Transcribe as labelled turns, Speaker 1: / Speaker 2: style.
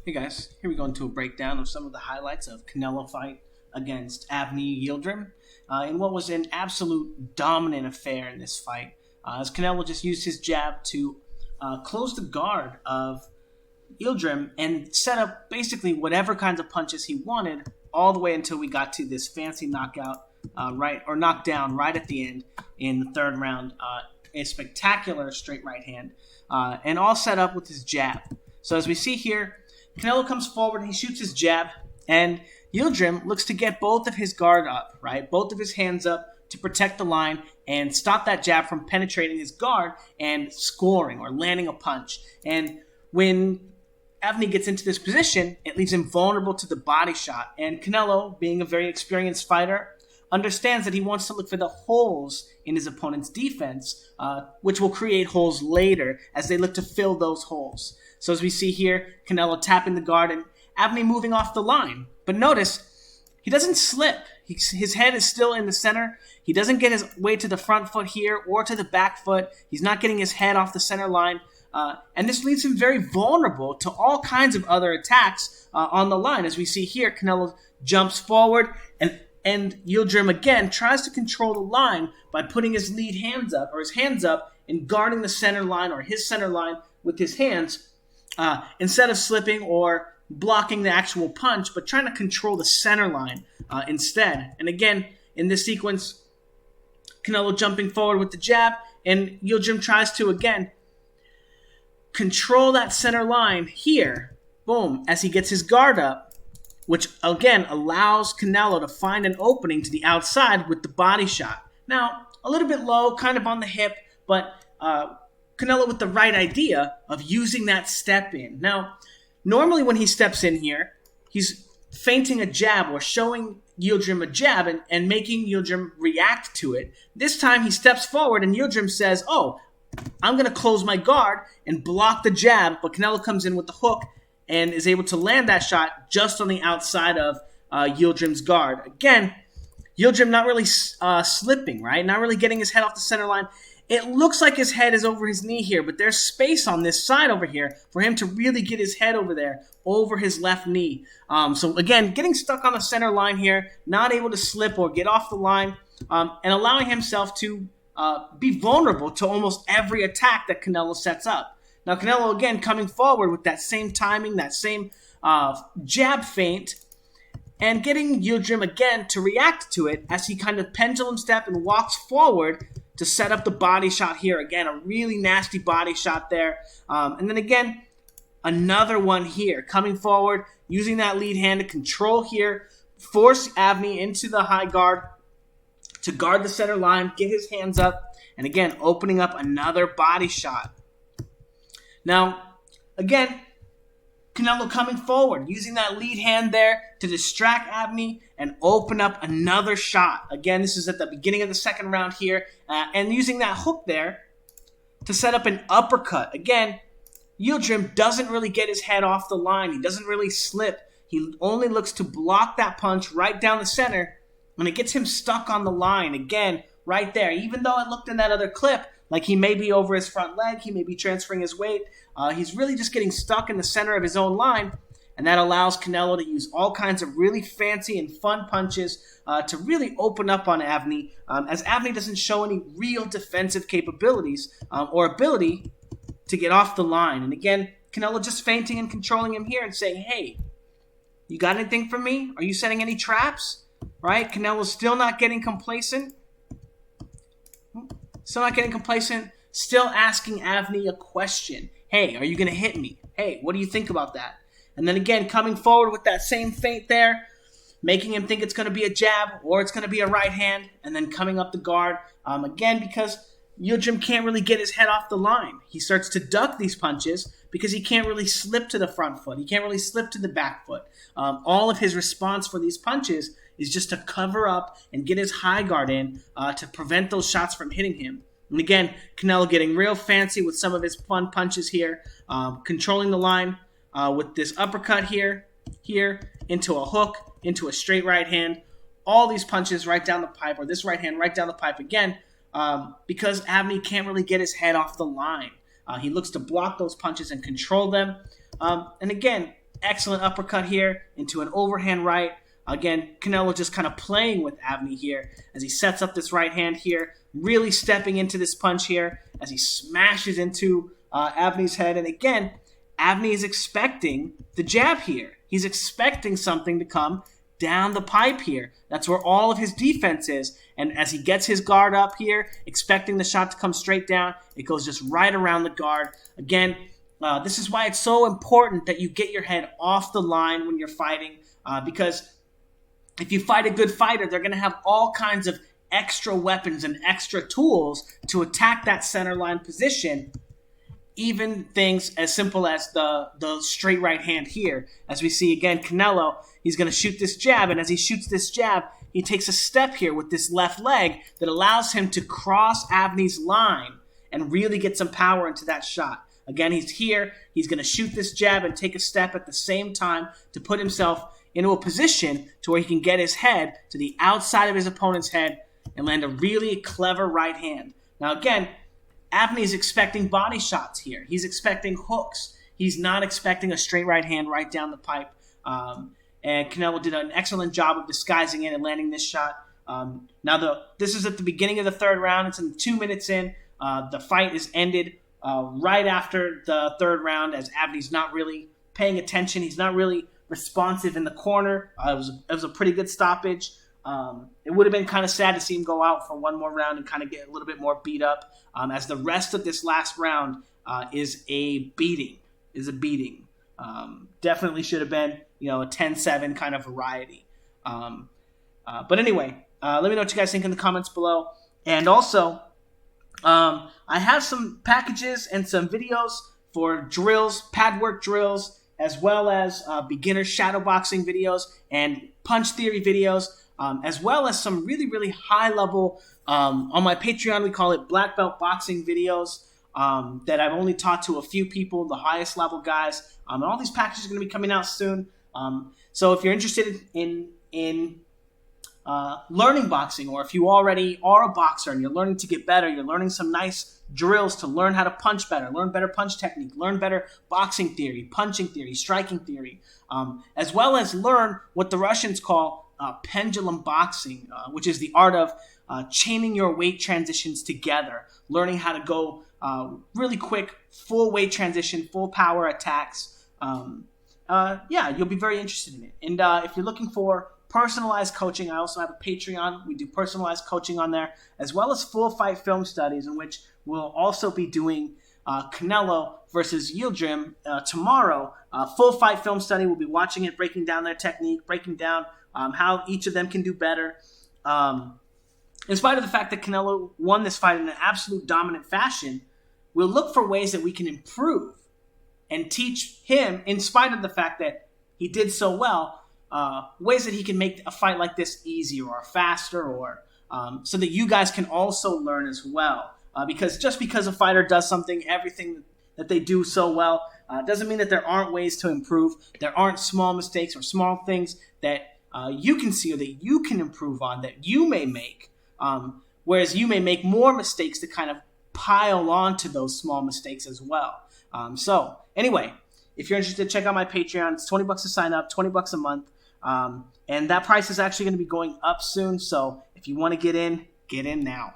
Speaker 1: Hey guys, here we go into a breakdown of some of the highlights of Canelo fight against Avni Yildirim in what was an absolute dominant affair in this fight. As Canelo just used his jab to close the guard of Yildirim and set up basically whatever kinds of punches he wanted all the way until we got to this fancy knockout knockdown right at the end in the third round. A spectacular straight right hand and all set up with his jab. So as we see here, Canelo comes forward and he shoots his jab, and Yildirim looks to get both of his guard up, right? Both of his hands up to protect the line and stop that jab from penetrating his guard and scoring or landing a punch. And when Avni gets into this position, it leaves him vulnerable to the body shot. And Canelo, being a very experienced fighter, understands that he wants to look for the holes in his opponent's defense, which will create holes later as they look to fill those holes. So as we see here, Canelo tapping the guard and Avni moving off the line. But notice, he doesn't slip. His head is still in the center. He doesn't get his way to the front foot here or to the back foot. He's not getting his head off the center line. And this leaves him very vulnerable to all kinds of other attacks on the line. As we see here, Canelo jumps forward and Yildirim again tries to control the line by putting his hands up and guarding the center line or his center line with his hands instead of slipping or blocking the actual punch, but trying to control the center line instead. And again, in this sequence, Canelo jumping forward with the jab, and Yildirim tries to, again, control that center line here, boom, as he gets his guard up, which, again, allows Canelo to find an opening to the outside with the body shot. Now, a little bit low, kind of on the hip, but Canelo with the right idea of using that step in. Now, normally when he steps in here, he's feinting a jab or showing Yildirim a jab and making Yildirim react to it. This time he steps forward and Yildirim says, oh, I'm going to close my guard and block the jab, but Canelo comes in with the hook and is able to land that shot just on the outside of Yildirim's guard. Again, Yildirim not really slipping, right? Not really getting his head off the center line. It looks like his head is over his knee here, but there's space on this side over here for him to really get his head over there, over his left knee. So again, getting stuck on the center line here, not able to slip or get off the line, and allowing himself to be vulnerable to almost every attack that Canelo sets up. Now Canelo, again, coming forward with that same timing, that same jab feint, and getting Yildirim again to react to it as he kind of pendulum step and walks forward to set up the body shot here. Again, a really nasty body shot there. And then again, another one here. Coming forward, using that lead hand to control here, force Avni into the high guard to guard the center line, get his hands up, and again, opening up another body shot. Now, again, Canelo coming forward, using that lead hand there to distract Avni and open up another shot. Again, this is at the beginning of the second round here, and using that hook there to set up an uppercut. Again, Yildirim doesn't really get his head off the line. He doesn't really slip. He only looks to block that punch right down the center, and it gets him stuck on the line. Again, right there. Even though it looked in that other clip like he may be over his front leg, he may be transferring his weight, he's really just getting stuck in the center of his own line, and that allows Canelo to use all kinds of really fancy and fun punches to really open up on Avni, as Avni doesn't show any real defensive capabilities or ability to get off the line. And again, Canelo just feinting and controlling him here and saying, hey, you got anything for me? Are you setting any traps? Right? Canelo's still not getting complacent. Still asking Avni a question. Hey, are you going to hit me? Hey, what do you think about that? And then again, coming forward with that same feint there, making him think it's going to be a jab or it's going to be a right hand, and then coming up the guard. Again, because Yildirim can't really get his head off the line. He starts to duck these punches because he can't really slip to the front foot. He can't really slip to the back foot. All of his response for these punches is just to cover up and get his high guard in to prevent those shots from hitting him. And again, Canelo getting real fancy with some of his fun punches here, controlling the line with this uppercut here, into a hook, into a straight right hand. All these punches right down the pipe, or this right hand right down the pipe again, because Avni can't really get his head off the line. He looks to block those punches and control them. And again, excellent uppercut here into an overhand right. Again, Canelo just kind of playing with Avni here as he sets up this right hand here, really stepping into this punch here as he smashes into Avni's head. And again, Avni is expecting the jab here. He's expecting something to come down the pipe here. That's where all of his defense is. And as he gets his guard up here, expecting the shot to come straight down, it goes just right around the guard. Again, this is why it's so important that you get your head off the line when you're fighting, because if you fight a good fighter, they're going to have all kinds of extra weapons and extra tools to attack that center line position. Even things as simple as the straight right hand here. As we see again, Canelo, he's going to shoot this jab, and as he shoots this jab, he takes a step here with this left leg that allows him to cross Avni's line and really get some power into that shot. Again, he's here. He's going to shoot this jab and take a step at the same time to put himself into a position to where he can get his head to the outside of his opponent's head and land a really clever right hand. Now again, Avni is expecting body shots here. He's expecting hooks. He's not expecting a straight right hand right down the pipe. And Canelo did an excellent job of disguising it and landing this shot. This is at the beginning of the third round. It's 2 minutes in. The fight is ended right after the third round as Avni's not really paying attention. He's not really responsive in the corner. It was a pretty good stoppage. It would have been kind of sad to see him go out for one more round and kind of get a little bit more beat up, as the rest of this last round is a beating. Definitely should have been, a 10-7 kind of variety. But anyway, let me know what you guys think in the comments below. And also, I have some packages and some videos for drills, pad work drills, as well as beginner shadowboxing videos and punch theory videos, as well as some really, really high level, on my Patreon, we call it black belt boxing videos, that I've only taught to a few people, the highest level guys. And all these packages are going to be coming out soon. So if you're interested in learning boxing, or if you already are a boxer and you're learning to get better, you're learning some nice drills to learn how to punch better, learn better punch technique, learn better boxing theory, punching theory, striking theory, as well as learn what the Russians call pendulum boxing, which is the art of chaining your weight transitions together, learning how to go really quick, full weight transition, full power attacks. You'll be very interested in it. And if you're looking for personalized coaching, I also have a Patreon. We do personalized coaching on there, as well as full fight film studies, in which we'll also be doing Canelo versus Yildirim tomorrow. Full fight film study. We'll be watching it, breaking down their technique, breaking down how each of them can do better. In spite of the fact that Canelo won this fight in an absolute dominant fashion, we'll look for ways that we can improve and teach him, in spite of the fact that he did so well, ways that he can make a fight like this easier or faster, or so that you guys can also learn as well. Because just because a fighter does everything that they do so well, doesn't mean that there aren't ways to improve. There aren't small mistakes or small things that you can see or that you can improve on, that you may make. Whereas you may make more mistakes to kind of pile on to those small mistakes as well. So anyway, if you're interested, check out my Patreon. It's $20 to sign up, $20 a month. And that price is actually going to be going up soon. So if you want to get in now.